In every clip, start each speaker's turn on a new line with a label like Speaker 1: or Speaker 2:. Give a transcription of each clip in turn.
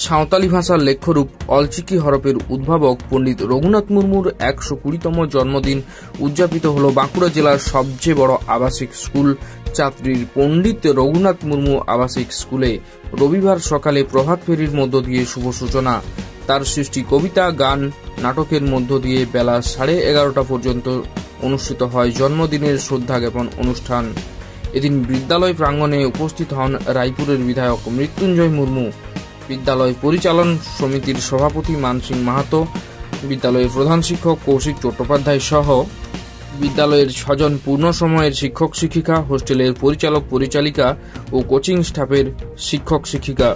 Speaker 1: সাঁওতালি ভাষার লেখ্যরূপ অলচিকি হরফের উদ্ভাবক পণ্ডিত রঘুনাথ মুর্মুর 120তম জন্মদিন উদযাপিত হল বাঁকুড়া জেলার সবচেয়ে বড় আবাসিক স্কুল ছাত্রীর পণ্ডিত রঘুনাথ মুর্মু আবাসিক স্কুলে রবিবার সকালে প্রভাত ফেরির মধ্য দিয়ে শুভ সূচনা। তার সৃষ্টি কবিতা, গান, নাটকের মধ্য দিয়ে বেলা 11:30 পর্যন্ত অনুষ্ঠিত হয় জন্মদিনের শ্রদ্ধা জ্ঞাপন অনুষ্ঠান। এদিন বিদ্যালয় প্রাঙ্গণে উপস্থিত হন রায়পুরের বিধায়ক মৃত্যুঞ্জয় মুর্মু, বিদ্যালয় পরিচালন সমিতির সভাপতি মানসিং মাহাতো, বিদ্যালয়ের প্রধান শিক্ষক কৌশিক চট্টোপাধ্যায় সহ বিদ্যালয়ের 6 জন পূর্ণ সময়ের শিক্ষক শিক্ষিকা, হোস্টেলের পরিচালক পরিচালিকা ও কোচিং স্টাফের শিক্ষক শিক্ষিকা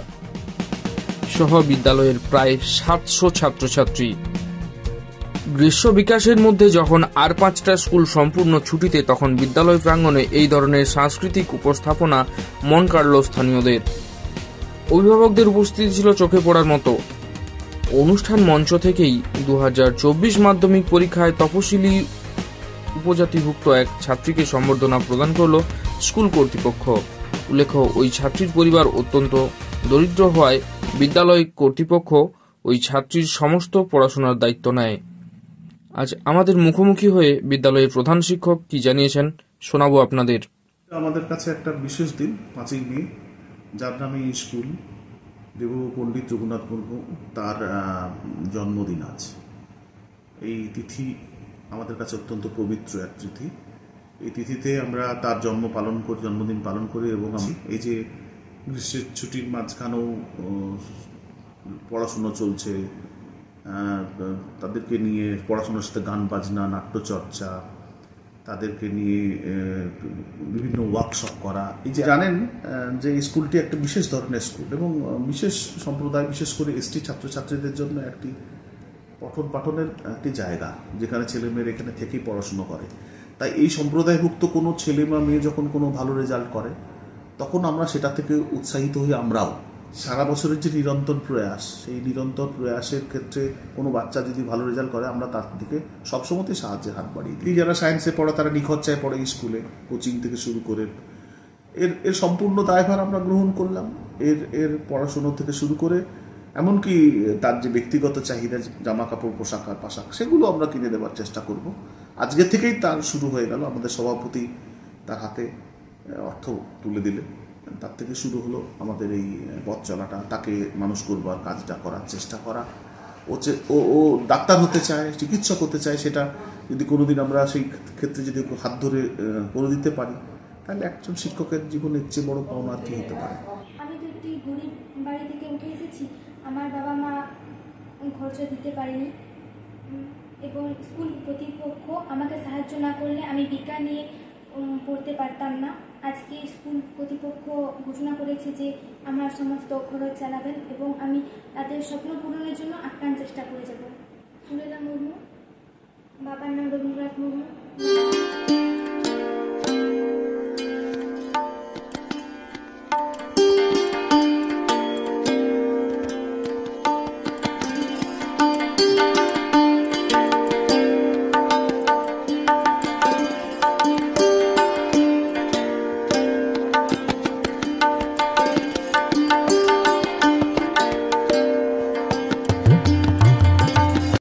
Speaker 1: সহ বিদ্যালয়ের প্রায় 700 ছাত্রছাত্রী। গ্রীষ্ম বিকাশের মধ্যে যখন আর 5টা স্কুল সম্পূর্ণ ছুটিতে, তখন বিদ্যালয় প্রাঙ্গণে এই ধরনের সাংস্কৃতিক উপস্থাপনা মন কাড়ল স্থানীয়দের। অভিভাবকদের উপস্থিতি ছিল চোখে পড়ার মতো। অনুষ্ঠান মঞ্চ থেকেই 2024 মাধ্যমিক পরীক্ষায় তপশিলি উপজাতিভুক্ত এক ছাত্রীকে সম্বর্ধনা প্রদান করল স্কুল কর্তৃপক্ষ। উল্লেখ্য, ওই ছাত্রীর পরিবার অত্যন্ত দরিদ্র হওয়ায় বিদ্যালয় কর্তৃপক্ষ ওই ছাত্রীর সমস্ত পড়াশোনার দায়িত্ব নেয়। আজ আমাদের মুখোমুখি হয়ে বিদ্যালয়ের প্রধান শিক্ষক কি জানিয়েছেন শোনাবো আপনাদের।
Speaker 2: আমাদের কাছে একটা বিশেষ দিন 5ই মে, যার নামে স্কুল, দেববাবু পণ্ডিত রঘুনাথ মুর্মু, তার জন্মদিন আজ। এই তিথি আমাদের কাছে অত্যন্ত পবিত্র এক তিথি। এই তিথিতে আমরা তার জন্মদিন পালন করি এবং আমি এই যে গ্রীষ্মের ছুটির মাঝখানেও পড়াশুনো চলছে, তাদেরকে নিয়ে পড়াশোনার সাথে গান বাজনা, নাট্যচর্চা, তাদেরকে নিয়ে বিভিন্ন ওয়ার্কশপ করা। এই যে জানেন যে স্কুলটি একটা বিশেষ ধরনের স্কুল এবং বিশেষ সম্প্রদায়, বিশেষ করে এসটি ছাত্রছাত্রীদের জন্য একটি পঠন পাঠনের একটি জায়গা, যেখানে ছেলেমেয়েরা এখানে থেকেই পড়াশুনো করে। তাই এই সম্প্রদায়ভুক্ত কোনো ছেলে বা মেয়ে যখন কোনো ভালো রেজাল্ট করে, তখন আমরা সেটা থেকে উৎসাহিত হই। আমরাও সারা বছরের যে নিরন্তর প্রয়াস, সেই নিরন্তর প্রয়াসের ক্ষেত্রে কোনো বাচ্চা যদি ভালো রেজাল্ট করে, আমরা তার দিকে সবসময়তেই সাহায্যের হাত বাড়িয়ে দিই। যারা সায়েন্সে পড়ে তারা নিখরচায় পড়ে স্কুলে, কোচিং থেকে শুরু করে এর সম্পূর্ণ দায়ভার আমরা গ্রহণ করলাম। এর পড়াশুনো থেকে শুরু করে এমনকি তার যে ব্যক্তিগত চাহিদা, জামা কাপড়, পোশাক সেগুলো আমরা কিনে দেওয়ার চেষ্টা করব। আজকে থেকেই তার শুরু হয়ে গেল। আমাদের সভাপতি তার হাতে অর্থ তুলে দিলে, তার থেকে শুরু হলো আমাদের এই পথ চলাটা, তাকে মানুষ করবার কাজটা করার চেষ্টা করা। ও ডাক্তার হতে চায়, চিকিৎসক হতে চায়, সেটা যদি কোনোদিন আমরা সেই ক্ষেত্রে যদি হাত ধরে করে দিতে পারি, তাহলে একজন শিক্ষকের জীবনের চেয়ে বড় পাওনা আর কি হতে পারে।
Speaker 3: আমি তো একটি গরিব বাড়ি থেকে উঠে এসেছি। আমার বাবা মা খরচা দিতে পারেনি এবং স্কুল কর্তৃপক্ষ আমাকে সাহায্য না করলে আমি বিজ্ঞান নিয়ে পড়তে পারতাম না। আজকে স্কুল কর্তৃপক্ষ ঘোষণা করেছে যে আমার সমস্ত খরচ চালাবেন এবং আমি তাদের স্বপ্ন পূরণের জন্য আপ্রাণ চেষ্টা করে যাব। সুলেলা মুর্মু, বাবার নাম রবীন্দ্রনাথ মুর্মু।